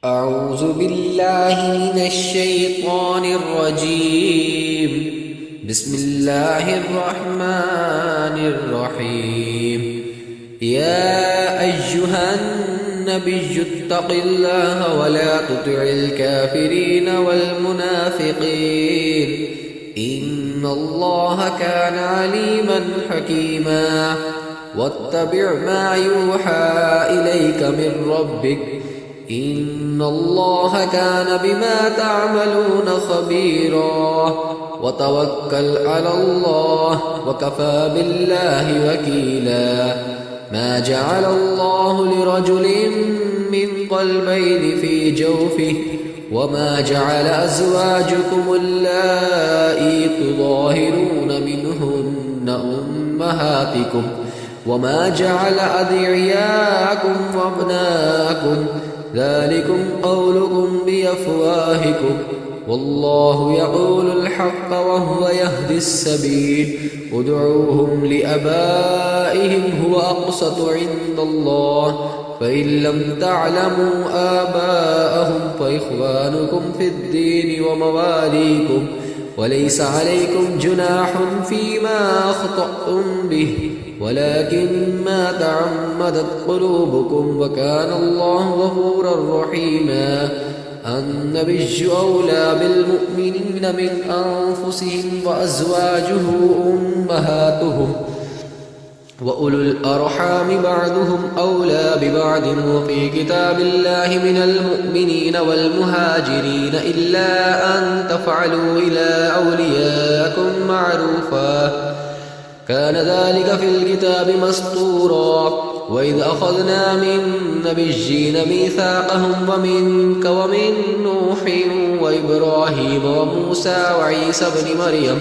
أعوذ بالله من الشيطان الرجيم. بسم الله الرحمن الرحيم. يا أيها النبي اتق الله ولا تطع الكافرين والمنافقين إن الله كان عليما حكيما. واتبع ما يوحى إليك من ربك إن الله كان بما تعملون خبيرا. وتوكل على الله وكفى بالله وكيلا. ما جعل الله لرجل من قلبين في جوفه وما جعل أزواجكم اللائي تظاهرون منهن أمهاتكم وما جعل أدعياكم وأبناءكم ذلكم قولكم بأفواهكم والله يقول الحق وهو يهدي السبيل. ادعوهم لآبائهم هو أقسط عند الله فإن لم تعلموا آباءهم فإخوانكم في الدين ومواليكم وليس عليكم جناح فيما أخطأتم به ولكن ما تعمدت قلوبكم وكان الله غفورا رحيما. النبي أولى بالمؤمنين من أنفسهم وأزواجه أمهاتهم وأولو الأرحام بعضهم أولى ببعض وفي كتاب الله من المؤمنين والمهاجرين إلا أن تفعلوا إلى أولياءكم معروفا كان ذلك في الكتاب مسطورا. وإذ أخذنا من نبيين ميثاقهم ومنك ومن نوح وإبراهيم وموسى وعيسى بن مريم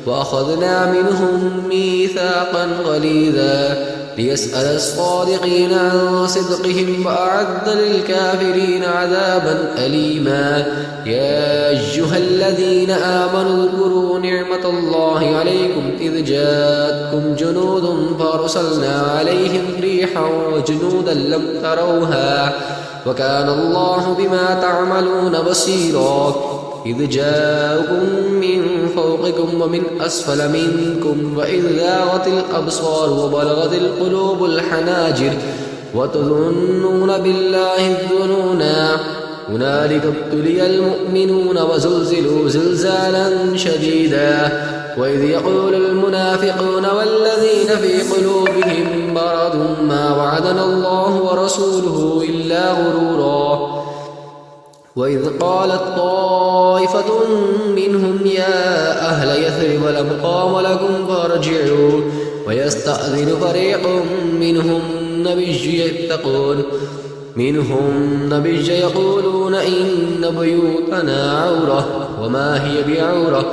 وأخذنا منهم ميثاقا غليظا ليسأل الصادقين عن صدقهم وأعد للكافرين عذابا أليما. يا أيها الذين آمنوا اذكروا نعمة الله عليكم إذ جاءتكم جنود فأرسلنا عليهم ريحا وجنودا لم تروها وكان الله بما تعملون بصيرا. إذ جاءكم من فوقكم ومن أسفل منكم وإذ ذاغت الأبصار وبلغت القلوب الحناجر وتظنون بالله الظنونا. هنالك ابتلي المؤمنون وزلزلوا زلزالا شديدا. وإذ يقول المنافقون والذين في قلوبهم مرض ما وعدنا الله ورسوله إلا غرورا. وإذ قالت طائفة منهم يا أهل يثرب لا مقام لكم فارجعوا ويستأذن فريق منهم النبي يقولون إن بيوتنا عورة وما هي بعورة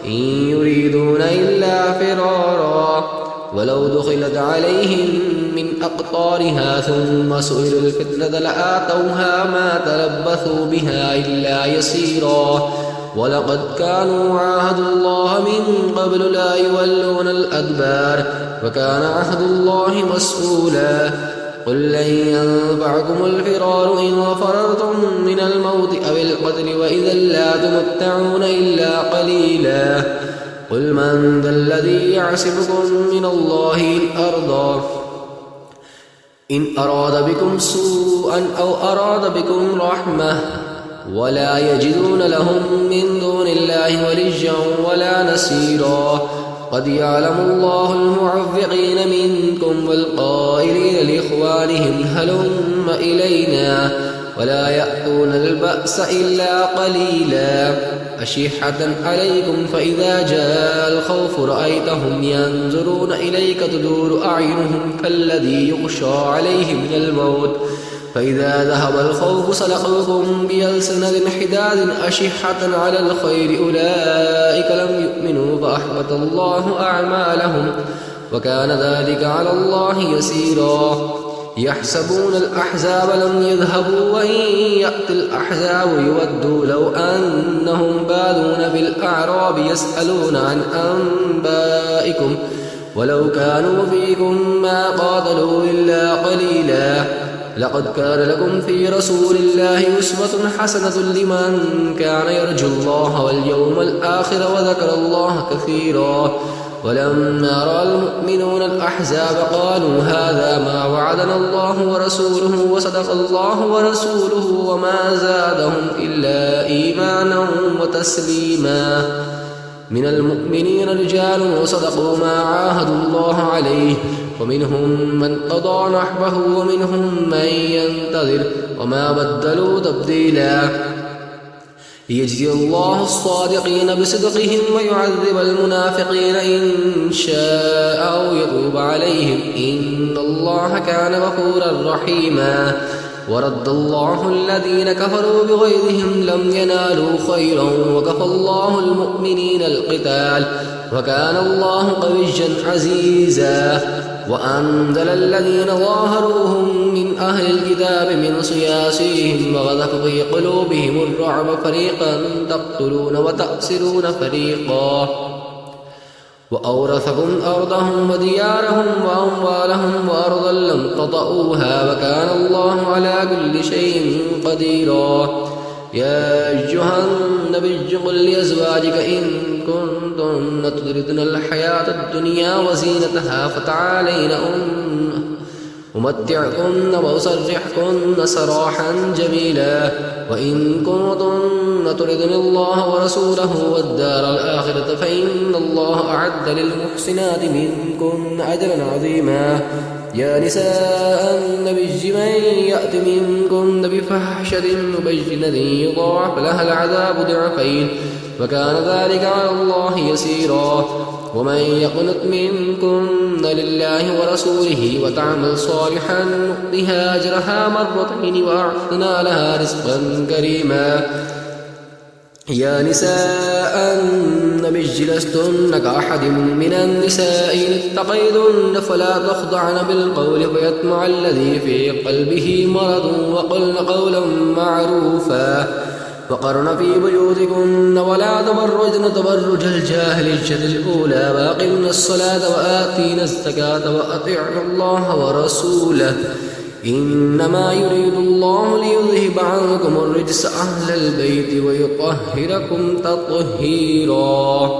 إن يريدون إلا فرارا. ولو دخلت عليهم من أقطارها ثم سئلوا الفتنة لآتوها ما تلبثوا بها إلا يسيرا. ولقد كانوا عاهدوا الله من قبل لا يولون الأدبار وكان عهد الله مسؤولا. قل لن ينفعكم الفرار إن فررتم من الموت أو القتل وإذا لا تمتعون إلا قليلا. قل من ذا الذي يعصمكم من الله إن أراد بكم سوءا أو أراد بكم رحمة ولا يجدون لهم من دون الله وليا ولا نصيرا. قد يعلم الله المعوقين منكم والقائلين لإخوانهم هلم إلينا ولا يأتون البأس إلا قليلا. أشحة عليكم فإذا جاء الخوف رأيتهم ينظرون إليك تدور أعينهم كالذي يغشى عليه من الموت فإذا ذهب الخوف سلقوكم بألسنة حداد أشحة على الخير أولئك لم يؤمنوا فأحبط الله أعمالهم وكان ذلك على الله يسيرا. يحسبون الأحزاب لم يذهبوا وإن يأتي الأحزاب يودوا لو أنهم بادون في الأعراب يسألون عن أنبائكم ولو كانوا فيكم ما قاتلوا إلا قليلا. لقد كان لكم في رسول الله أسوة حسنة لمن كان يرجو الله واليوم الآخر وذكر الله كثيرا. ولما رأى المؤمنون الأحزاب قالوا هذا ما وعدنا الله ورسوله وصدق الله ورسوله وما زادهم إلا إيمانا وتسليما. من المؤمنين رجال صدقوا ما عاهدوا الله عليه ومنهم من قضى نحبه ومنهم من ينتظر وما بدلوا تبديلا. ليجزي الله الصادقين بصدقهم ويعذب المنافقين إن شاء أو يتوب عليهم إن الله كان غفورا رحيما. ورد الله الذين كفروا بغيظهم لم ينالوا خيرا وكفى الله المؤمنين القتال وكان الله قويا عزيزا. وأنزل الذين ظاهروهم من أهل الكتاب من صياصيهم وقذف في قلوبهم الرعب فريقا تقتلون وتأسرون فريقا. وأورثكم أرضهم وديارهم وأموالهم وأرضا لم تطئوها وكان الله على كل شيء قديرا. يا أيها النبي قل لأزواجك إن كنتن تردن الحياة الدنيا وزينتها فتعالين أمتعكن وأسرحكن سراحا جميلا. وإن كنتن تردن الله ورسوله والدار الآخرة فإن الله أعد للمحسنات منكن أجرا عظيما. يا نساء النبي من يأت منكن بفحشة مبينة يضاعف لها العذاب ضعفين وكان ذلك على الله يسيرا. ومن يقنط منكن لله ورسوله وتعمل صالحا نؤتها أجرها مرتين وأعطنا لها رزقا كريما. يا نساء النبي لستن كأحد من النساء إن اتقيتن فلا تخضعن بالقول فيطمع الذي في قلبه مرض وقلن قولا معروفا. وقرن في بيوتكن ولا تبرجن تبرج الجاهلية الأولى وأقمن الصلاة وآتينا الزكاة وأطعن الله ورسوله إنما يريد الله ليذهب عنكم الرجس أهل البيت ويطهركم تطهيرا.